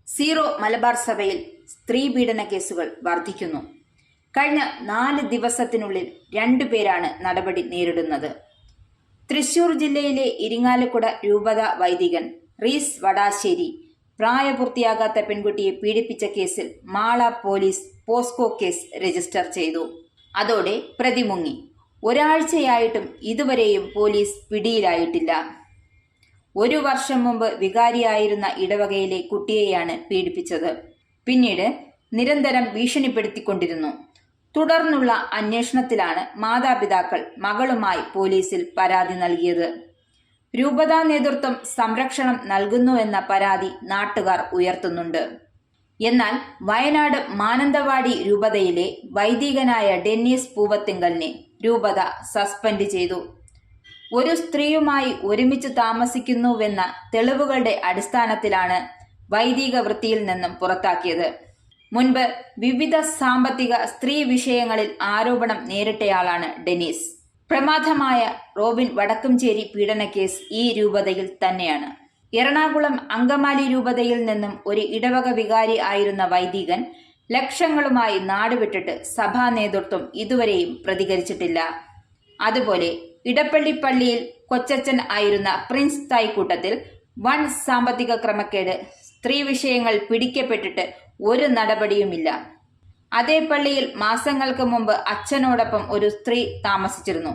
Zero Malabar സഭയിൽ സ്ത്രീപീഡന കേസുകൾ വർദ്ധിക്കുന്നു. കഴിഞ്ഞ 4 ദിവസത്തിനുള്ളിൽ 2 പേരാണ് നടപടി നേരിടുന്നത്. തൃശൂർ ജില്ലയിലെ ഇരിങ്ങാലക്കുട രൂപത വൈദികൻ റീസ് വടാശ്ശേരി പ്രായപൂർത്തിയാകാത്ത പെൺകുട്ടിയെ പീഡിപ്പിച്ച കേസിൽ Mala police POCSO case register ചെയ്തു. അതോടെ പ്രതി മുങ്ങി. ഒരാഴ്ചയായിട്ടും ഇതുവരെയും പോലീസ് പിടിയിലായിട്ടില്ല. 1 വർഷം മുമ്പ് വികാരിയായിരുന്ന ഇടവകയിലെ കുട്ടിയെയാണ് പീഡിപ്പിച്ചത്. പിന്നീട് നിരന്തരം ഭീഷണിപ്പെടുത്തിക്കൊണ്ടിരുന്നു. തുടർന്നുള്ള അന്വേഷണത്തിലാണ് മാതാപിതാക്കൾ മകളുമായി പോലീസിൽ പരാതി നൽകിയത്. രൂപതാ നേതൃത്വം സംരക്ഷണം നൽകുന്നുവെന്ന പരാതി നാട്ടുകാർ ഉയർത്തുന്നുണ്ട്. എന്നാൽ വയനാട് മാനന്തവാടി രൂപതയിലെ വൈദികനായ ഡെന്നീസ് പൂവത്തിങ്കലിനെ രൂപത സസ്പെൻഡ് ചെയ്തു. ഒരു സ്ത്രീയുമായി ഒരുമിച്ച് താമസിക്കുന്നുവെന്ന തെളിവുകളുടെ അടിസ്ഥാനത്തിലാണ് വൈദിക വൃത്തിയിൽ നിന്നും പുറത്താക്കിയത്. മുൻപ് വിവിധ സാമ്പത്തിക സ്ത്രീ വിഷയങ്ങളിൽ ആരോപണം നേരിട്ടയാളാണ് ഡെന്നീസ്. പ്രമാദമായ റോബിൻ വടക്കുംചേരി പീഡനക്കേസ് ഈ രൂപതയിൽ തന്നെയാണ്. എറണാകുളം അങ്കമാലി രൂപതയിൽ നിന്നും ഒരു ഇടവക വികാരി ആയിരുന്ന വൈദികൻ ലക്ഷങ്ങളുമായി നാടുവിട്ടിട്ട് സഭാ നേതൃത്വം ഇതുവരെയും പ്രതികരിച്ചിട്ടില്ല. അതുപോലെ ഇടപ്പള്ളി പള്ളിയിൽ കൊച്ചച്ചൻ ആയിരുന്ന പ്രിൻസ് തായ്ക്കൂട്ടത്തിൽ വൻ സാമ്പത്തിക ക്രമക്കേട്, സ്ത്രീ വിഷയങ്ങൾ പിടിക്കപ്പെട്ടിട്ട് ഒരു നടപടിയുമില്ല. അതേ പള്ളിയിൽ മാസങ്ങൾക്ക് മുമ്പ് അച്ഛനോടൊപ്പം ഒരു സ്ത്രീ താമസിച്ചിരുന്നു.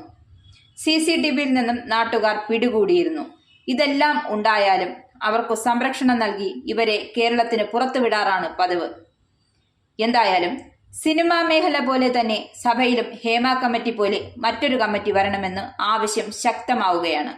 CCTVയിൽ നിന്നും നാട്ടുകാർ പിടികൂടിയിരുന്നു. ഇതെല്ലാം ഉണ്ടായാലും അവർക്ക് സംരക്ഷണം നൽകി ഇവരെ കേരളത്തിന് പുറത്തുവിടാറാണ് പതിവ്. എന്തായാലും സിനിമാ മേഖല പോലെ തന്നെ സഭയിലും ഹേമ കമ്മിറ്റി പോലെ മറ്റൊരു കമ്മിറ്റി വരണമെന്ന് ആവശ്യം ശക്തമാവുകയാണ്.